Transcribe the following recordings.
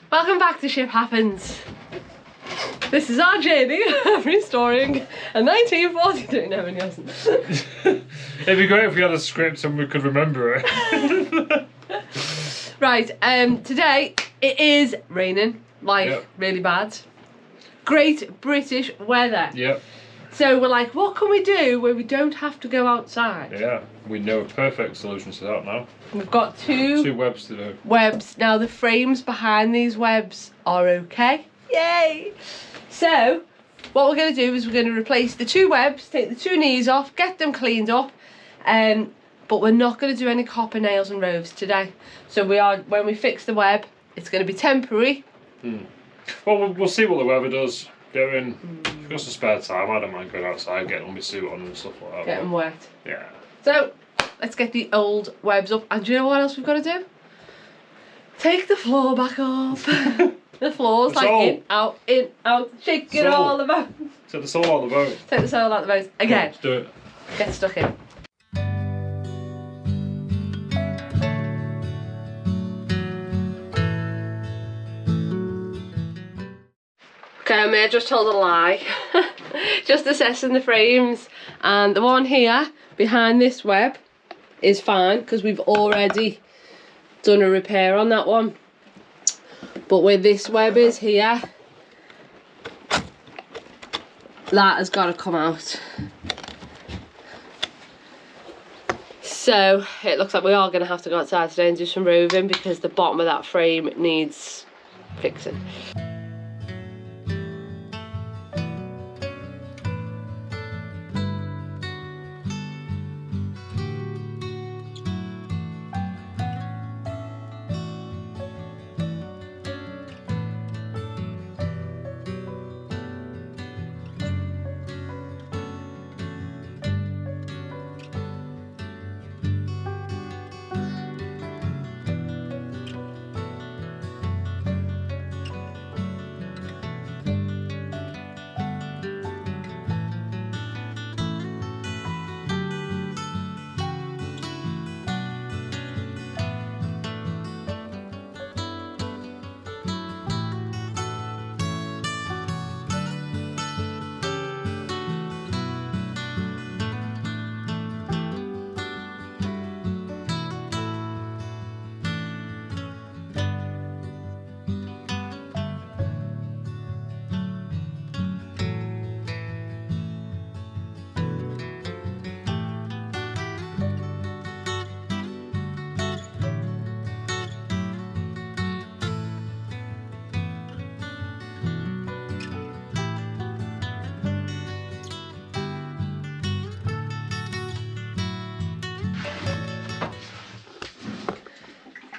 Welcome back to Ship Happens. This is our journey of restoring a 1942. No, it wasn't. It'd be great if we had a script and we could remember it. Right, today it is raining, like really bad. Great British weather. Yep. So we're like, what can we do where we don't have to go outside? Yeah, we know a perfect solution to that now. We've got two webs to do. Webs. Now the frames behind these webs are okay. Yay! So what we're going to do is we're going to replace the two webs, take the two knees off, get them cleaned up, but we're not going to do any copper nails and roves today. So when we fix the web, it's going to be temporary. Well, we'll see what the weather does. Go in. If you've got some spare time, I don't mind going outside, getting on my suit on and stuff like that. Get them wet. Yeah. So let's get the old webs up. And do you know what else we've got to do? Take the floor back off. The floor's like in, out, shake it all about. Take the soul out of the boat. Take the soul out of the boat. Again. Let's do it. Get stuck in. Okay, I may have just told a lie. Just assessing the frames, and the one here behind this web is fine because we've already done a repair on that one. But where this web is here, that has got to come out. So it looks like we are going to have to go outside today and do some roving because the bottom of that frame needs fixing.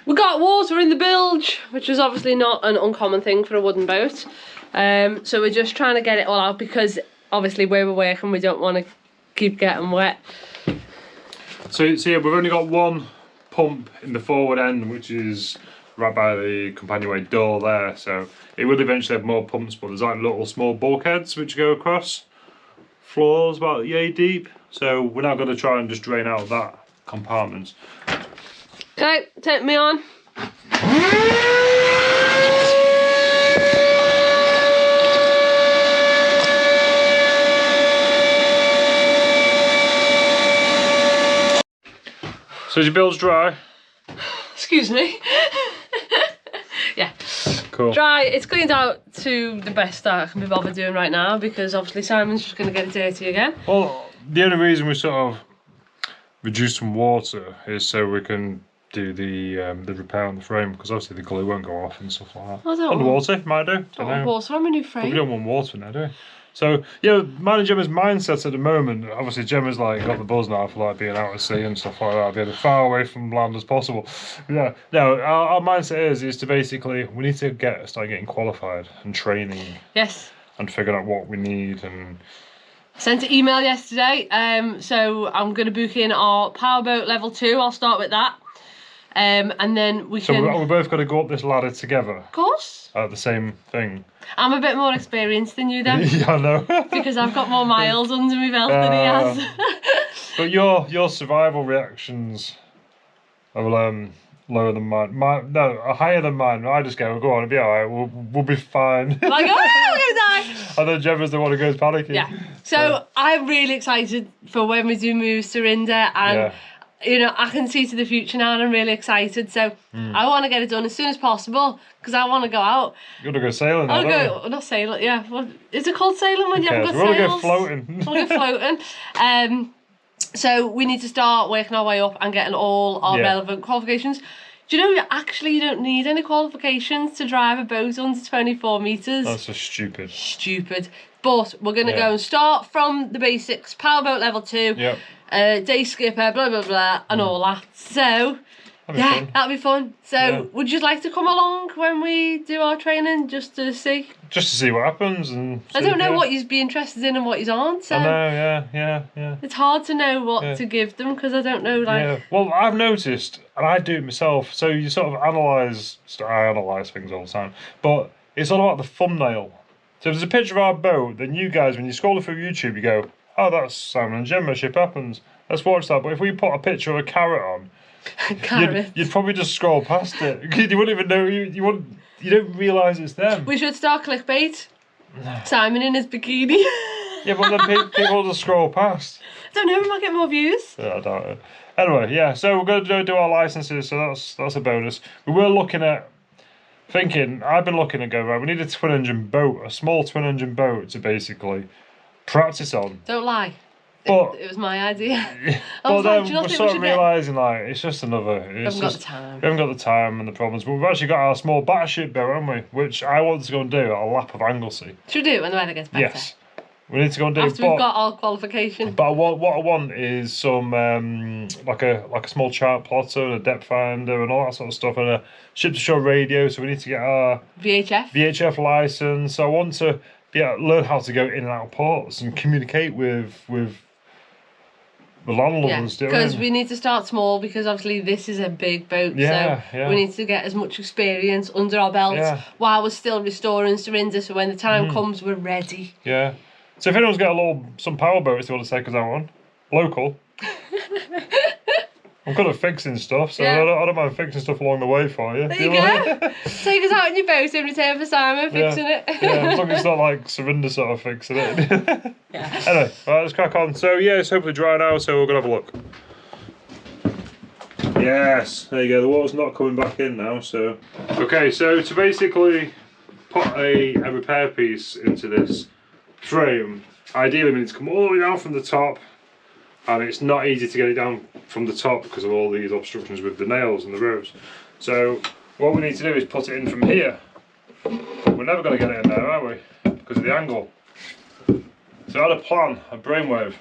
We got water in the bilge, which is obviously not an uncommon thing for a wooden boat. So we're just trying to get it all out because obviously where we're working we don't want to keep getting wet. So yeah, we've only got one pump in the forward end, which is right by the companionway door there. So it will eventually have more pumps, but there's like little small bulkheads which go across. Floors about yay deep. So we're now going to try and just drain out that compartment. Okay, take me on. So is your bilge dry? Excuse me. Yeah. Cool. Dry. It's cleaned out to the best that I can be bothered doing right now because obviously Simon's just going to get it dirty again. Well, the only reason we sort of reduce some water is so we can do the repair on the frame, because obviously the glue won't go off and stuff like that. On the water, might do. Don't want water on my new frame. But we don't want water now, do we? So yeah, mine and Gemma's mindset at the moment. Obviously, Gemma's like got the buzz now for like being out at sea and stuff like that, being as far away from land as possible. Yeah, no, our mindset is to basically we need to start getting qualified and training. Yes. And figuring out what we need and. I sent an email yesterday, so I'm going to book in our powerboat level 2. I'll start with that. And then we can... So we've both got to go up this ladder together? Of course. At the same thing? I'm a bit more experienced than you then. Yeah, I know. Because I've got more miles under my belt than he has. But your survival reactions will lower than mine. No, higher than mine. I just go, go on, it'll be alright, we'll be fine. Like, oh, I'm gonna die. And then Gemma's the one who goes panicking. Yeah. So I'm really excited for when we do move Sarinda, and you know, I can see to the future now, and I'm really excited. So I want to get it done as soon as possible because I want to go out. You want to go sailing? I want to go, not sailing. Yeah, what is it called? Sailing when you haven't got sails? We want to go floating. I want to go floating. So we need to start working our way up and getting all our relevant qualifications. Do you know you don't need any qualifications to drive a boat under 24 metres? That's just stupid. Stupid. But we're going to go and start from the basics. Powerboat level 2. Yep. Day skipper, blah, blah, blah, and all that. So, that'll be fun. So, would you like to come along when we do our training just to see? Just to see what happens. And I don't know what you'd be interested in and what you aren't. So I know, yeah. It's hard to know what to give them because I don't know, like... Yeah, well, I've noticed, and I do it myself, so you sort of I analyse things all the time, but it's all about the thumbnail. So if there's a picture of our boat, then you guys, when you scroll through YouTube, you go, oh, that's Simon and Gemma, ship happens. Let's watch that. But if we put a picture of a carrot on, you'd probably just scroll past it. You wouldn't even know. You don't realise it's them. We should start clickbait. Simon in his bikini. Yeah, but then people just scroll past. I don't know. We might get more views. Yeah, I doubt it. Anyway, yeah. So we're going to do our licences. So that's a bonus. We were looking at. I've been looking at going, right, we need a twin engine boat, a small twin engine boat to basically practice on. Don't lie. But it was my idea. But then we're sort of realising like it's just another. We haven't got the time. We haven't got the time and the problems. But we've actually got our small battleship boat, haven't we? Which I want to go and do at a lap of Anglesey. Should we do it when the weather gets better? Yes. We need to go and do it. After we've got our qualification. But what I want is some like a small chart plotter and a depth finder and all that sort of stuff, and a ship-to-shore radio. So we need to get our VHF license. So I want to learn how to go in and out of ports and communicate with the landlubbers. Because we need to start small, because obviously this is a big boat. So we need to get as much experience under our belts while we're still restoring Sarinda. So when the time comes, we're ready. Yeah. So if anyone's got some power boats they want to take us out on, local. I'm good at fixing stuff, so I don't mind fixing stuff along the way for you. There you go. Take us out on your boat in return for Simon fixing it. Yeah, as long as it's not like Sarinda sort of fixing it. Anyway, right, let's crack on. So yeah, it's hopefully dry now, so we're going to have a look. Yes, there you go, the water's not coming back in now, so... Okay, so to basically put a repair piece into this frame, ideally we need to come all the way down from the top, and it's not easy to get it down from the top because of all these obstructions with the nails and the ropes. So what we need to do is put it in from here. We're never going to get it in there, are we? Because of the angle. So I had a plan, a brainwave.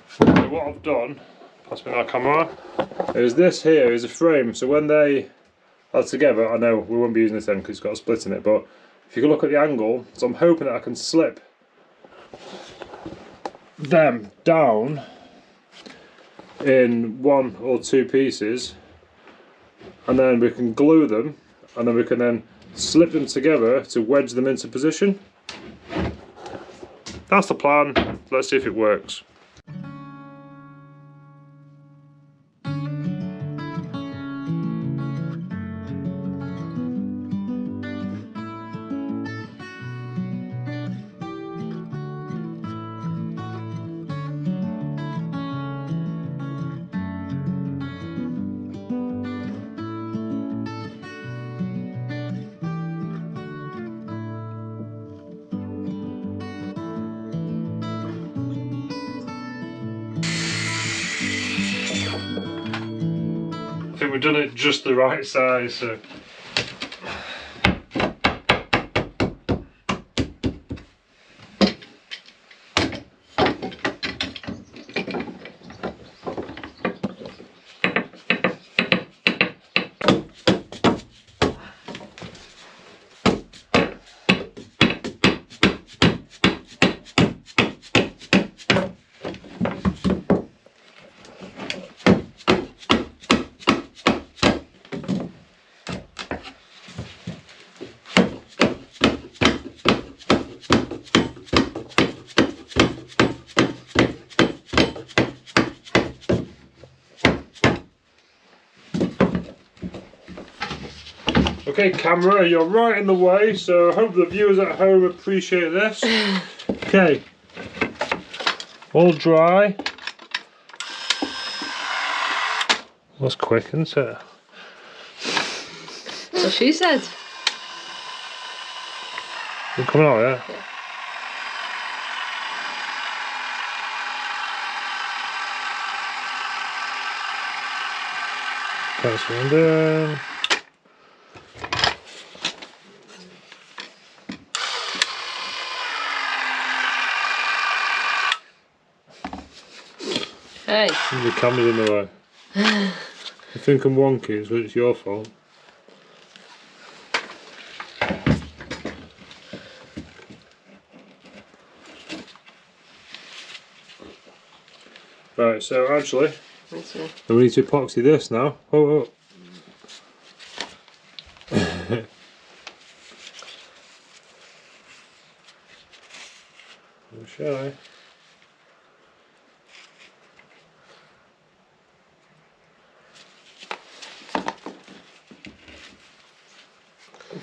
So what I've done, pass me that camera, is this here is a frame. So when they are together, I know we won't be using this end because it's got a split in it, but if you can look at the angle, so I'm hoping that I can slip them down in 1 or 2 pieces, and then we can glue them, and then we can then slip them together to wedge them into position. That's the plan. Let's see if it works. I think we've done it just the right size, so. Okay, camera, you're right in the way, so I hope the viewers at home appreciate this. Okay, all dry. That's quick, isn't it? That's what she said. It's coming out, yeah? Yeah. That's one down. Hey. The camera's in the way. I think I'm wonky, so it's your fault. Right, so actually, we need to epoxy this now. Oh, oh. Shall I?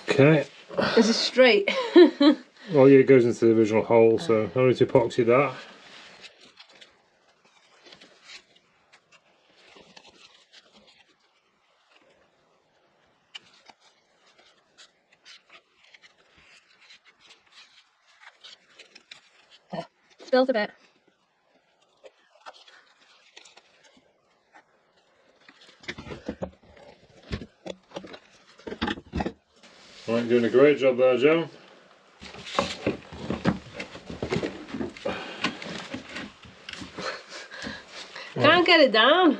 Okay. Is it straight? Well, yeah, it goes into the original hole, so I need to epoxy that. Spilled a bit. Right, doing a great job there, Joe. Can't get it down.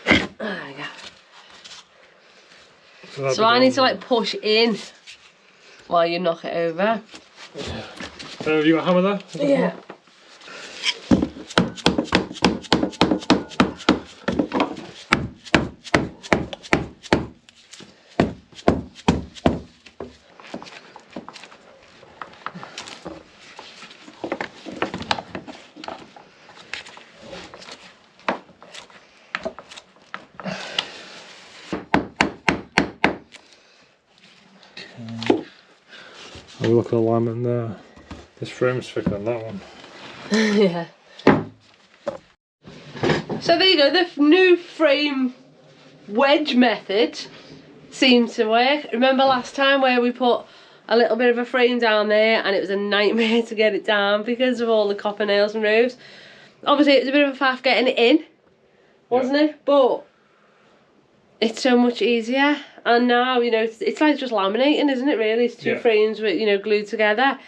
There we go. So I need to like push in while you knock it over. Have you got a hammer there? Yeah. Have a look at the alignment there. This frame's thicker than that one. Yeah. So there you go, the new frame wedge method seemed to work. Remember last time where we put a little bit of a frame down there and it was a nightmare to get it down because of all the copper nails and roofs? Obviously it was a bit of a faff getting it in, wasn't it? But it's so much easier, and now, you know, it's like just laminating, isn't it really? It's two frames with, you know, glued together.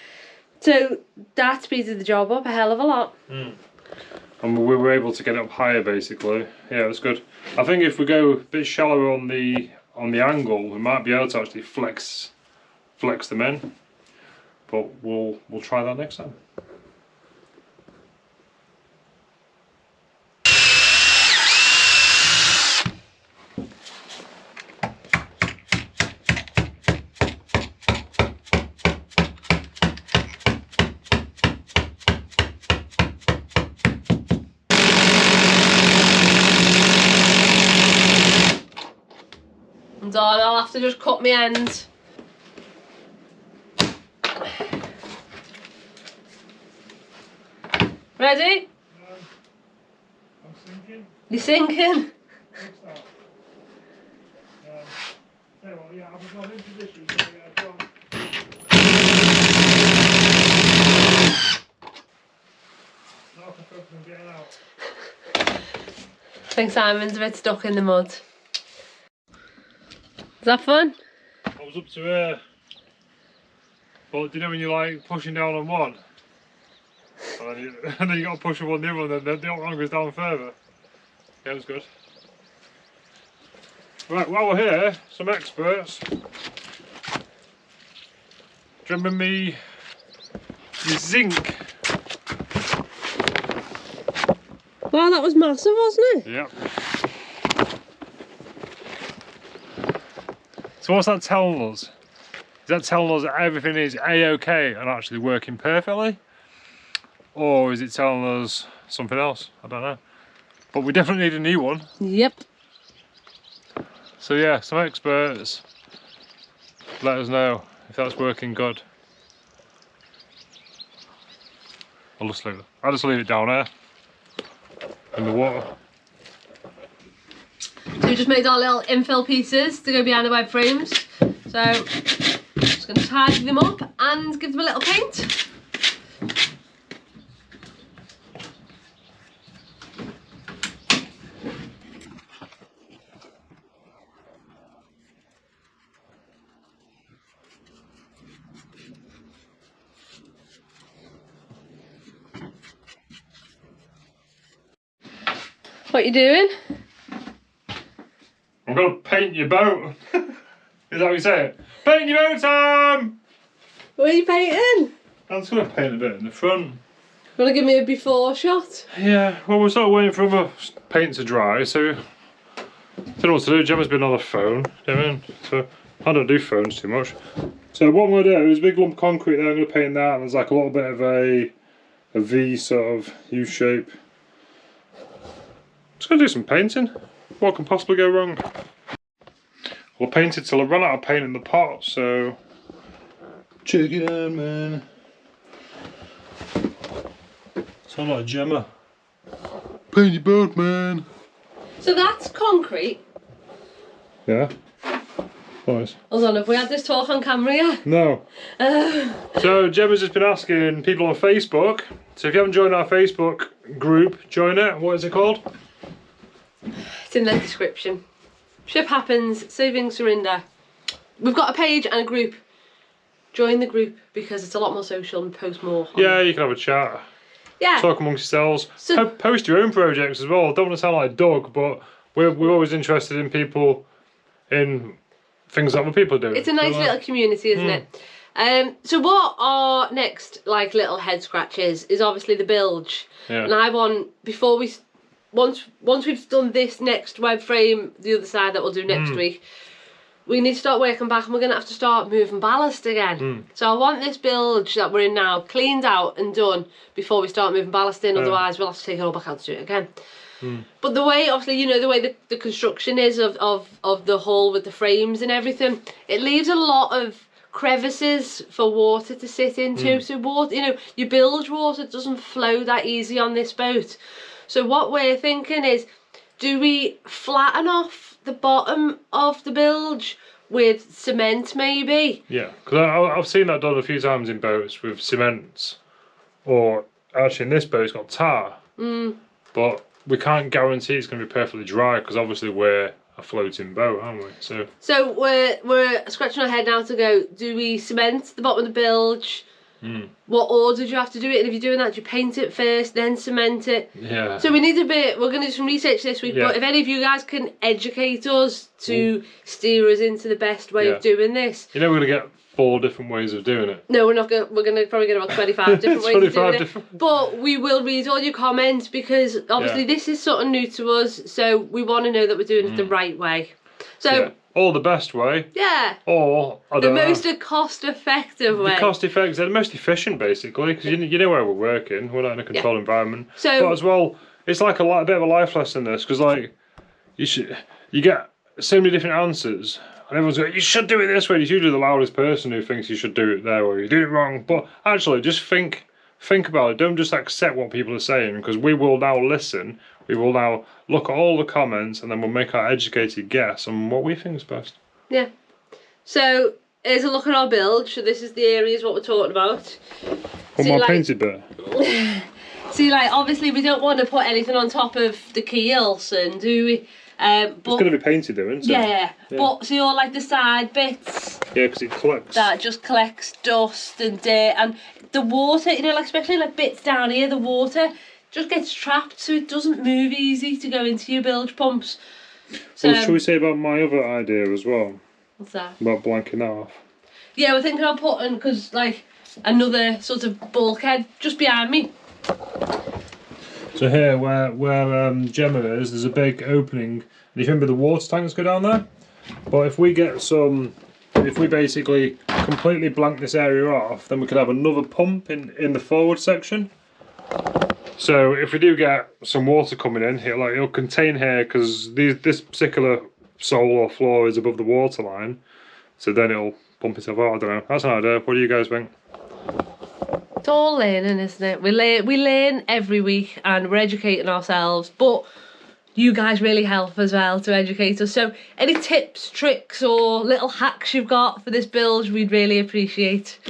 So that speeded the job up a hell of a lot. And we were able to get it up higher, basically. Yeah, it was good. I think if we go a bit shallower on the angle, we might be able to actually flex them in. But we'll try that next time. And I'll have to just cut my end. Ready? I'm sinking. You sinking? Yeah, I've got in position to get a job. Now I can focus on getting out. I think Simon's a bit stuck in the mud. Is that fun? I was up to here. But do you know when you're like pushing down on one? And then you got to push on the other one, and then the other one goes down further. Yeah, it was good. Right, while we're here, some experts. Do you remember me zinc? Wow, that was massive, wasn't it? Yep. So what's that telling us? Is that telling us that everything is A-OK and actually working perfectly? Or is it telling us something else? I don't know. But we definitely need a new one. Yep. So yeah, some experts, let us know if that's working good. I'll just leave it down there in the water. So we just made our little infill pieces to go behind the web frames. So just going to tidy them up and give them a little paint. What you doing? I'm gonna paint your boat. Is that what you say? Paint your boat, Tom! What are you painting? I'm just gonna paint a bit in the front. You want to give me a before shot? Yeah, well, we're sort of waiting for the paint to dry, so I don't know what to do. Gemma's been on the phone, you know what I mean? So I don't do phones too much. So what I'm gonna do is a big lump of concrete there. I'm gonna paint that, and there's like a little bit of a V sort of U shape. Just gonna do some painting. What can possibly go wrong? We'll paint it till I run out of paint in the pot, so check it out, man. Sound like Gemma. Paint your boat, man. So that's concrete. Yeah. Nice. Hold on, have we had this talk on camera yet? No. So Gemma's just been asking people on Facebook. So if you haven't joined our Facebook group, join it. What is it called? It's in the description. Ship happens, saving Sarinda. We've got a page and a group. Join the group because it's a lot more social and post more. Yeah, you can have a chat. Yeah. Talk amongst yourselves. So, Post your own projects as well. Don't want to sound like Doug, but we're always interested in people, in things that other people do. It's a nice little community, isn't it? So what our next like little head scratches is obviously the bilge. Yeah. And I want, before we once we've done this next web frame, the other side that we'll do next week, we need to start working back, and we're going to have to start moving ballast again. So I want this bilge that we're in now cleaned out and done before we start moving ballast in, otherwise we'll have to take it all back out to do it again. But the way, obviously, you know, the way the construction is of the hull with the frames and everything, it leaves a lot of crevices for water to sit into. So water, you know, your bilge water doesn't flow that easy on this boat. So what we're thinking is, do we flatten off the bottom of the bilge with cement maybe? Yeah, because I've seen that done a few times in boats with cements, or actually in this boat it's got tar. But we can't guarantee it's going to be perfectly dry because obviously we're a floating boat, aren't we? So we're scratching our head now to go, do we cement the bottom of the bilge? What order do you have to do it? And if you're doing that, do you paint it first, then cement it? Yeah. So we need a bit, we're going to do some research this week, but if any of you guys can educate us to steer us into the best way of doing this. You know, we're going to get 4 different ways of doing it. No, we're not going to, we're going to probably get about 25 different ways of doing it. But we will read all your comments because obviously this is something new to us, so we want to know that we're doing it the right way. So or the best way. Yeah. Or the most cost-effective way. The cost-effective, the most efficient, basically, because you know where we're working. We're not in a controlled environment. So, but as well, it's like a bit of a life lesson. This, because like you get so many different answers, and everyone's like, you should do it this way. It's usually the loudest person who thinks you should do it there, or you do it wrong. But actually, just think about it. Don't just accept what people are saying, because we will now listen. We will now look at all the comments, and then we'll make our educated guess on what we think is best. Yeah. So here's a look at our bilge. So this is the areas what we're talking about. My painted bit. See, like, obviously we don't want to put anything on top of the keels, and do we? But it's going to be painted though, isn't it? Yeah. But see all like the side bits. Yeah, because it collects. That just collects dust and dirt, and the water. You know, like especially like bits down here, the water just gets trapped, so it doesn't move easy to go into your bilge pumps. So, well, should we say about my other idea as well? What's that? About blanking that off. Yeah, we're thinking of putting, because like another sort of bulkhead just behind me. So here, where Gemma is, there's a big opening. And you remember the water tanks go down there? But if we basically completely blank this area off, then we could have another pump in the forward section. So if we do get some water coming in, it'll contain here, because this particular sole or floor is above the waterline, so then it'll pump itself out. I don't know. That's an idea. What do you guys think? It's all learning, isn't it? We learn every week and we're educating ourselves, but you guys really help as well to educate us. So any tips, tricks or little hacks you've got for this bilge, we'd really appreciate.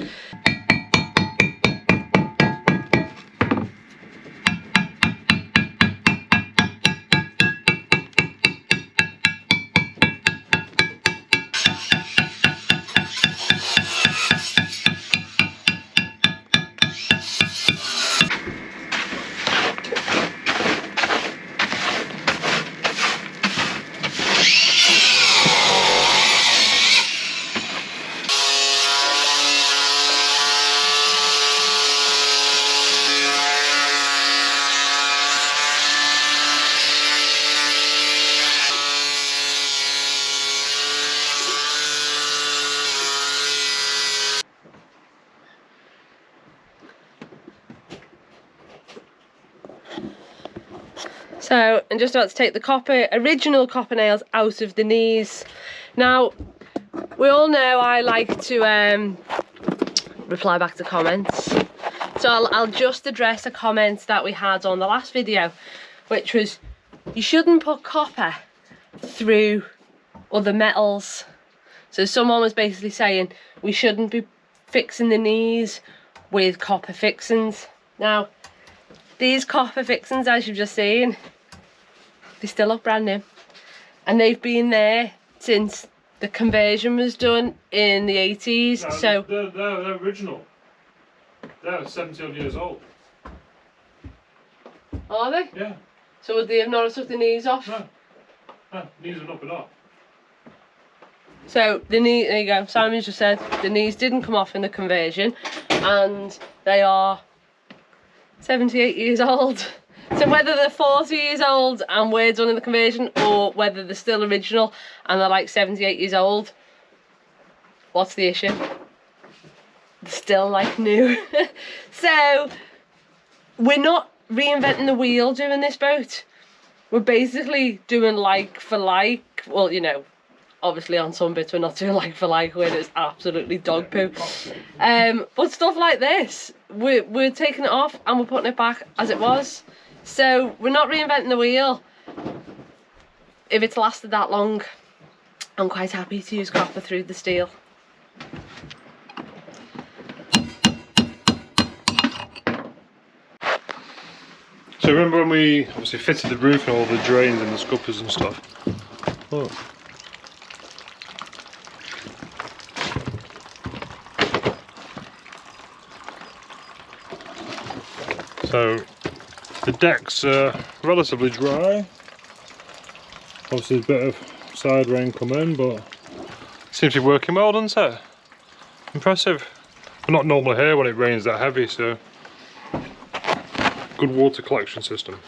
So I'm just about to take the original copper nails out of the knees. Now, we all know I like to reply back to comments. So I'll just address a comment that we had on the last video, which was, you shouldn't put copper through other metals. So someone was basically saying we shouldn't be fixing the knees with copper fixings. Now, these copper fixings, as you've just seen, they still look brand new, and they've been there since the conversion was done in the 80s. No, so they're original. They're 70 odd years old. Are they? Yeah. So would they have not took the knees off? No, knees have not been off. So the knee, there you go, Simon's just said the knees didn't come off in the conversion, and they are 78 years old. So whether they're 40 years old and we're done in the conversion, or whether they're still original and they're like 78 years old, what's the issue? They're still like new. So we're not reinventing the wheel doing this boat. We're basically doing like for like. Well, you know, obviously on some bits we're not doing like for like where it's absolutely dog poo. But stuff like this, we're taking it off and we're putting it back as it was. So we're not reinventing the wheel. If it's lasted that long, I'm quite happy to use copper through the steel. So remember when we obviously fitted the roof and all the drains and the scuppers and stuff? Oh. So the decks are relatively dry. Obviously there's a bit of side rain come in, but it seems to be working well, doesn't it? Impressive. We're not normally here when it rains that heavy, so good water collection system.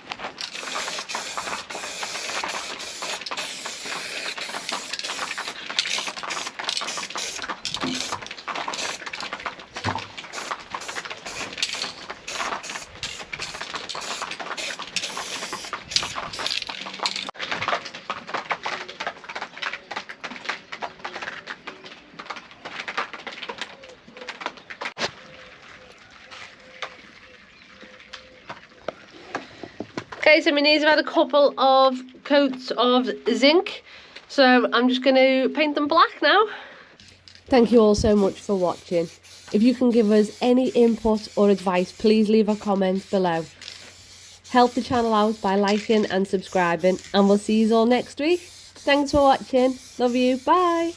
Okay, so my knees have had a couple of coats of zinc, so I'm just going to paint them black now. Thank you all so much for watching. If you can give us any input or advice, please leave a comment below. Help the channel out by liking and subscribing, and we'll see you all next week. Thanks for watching. Love you. Bye.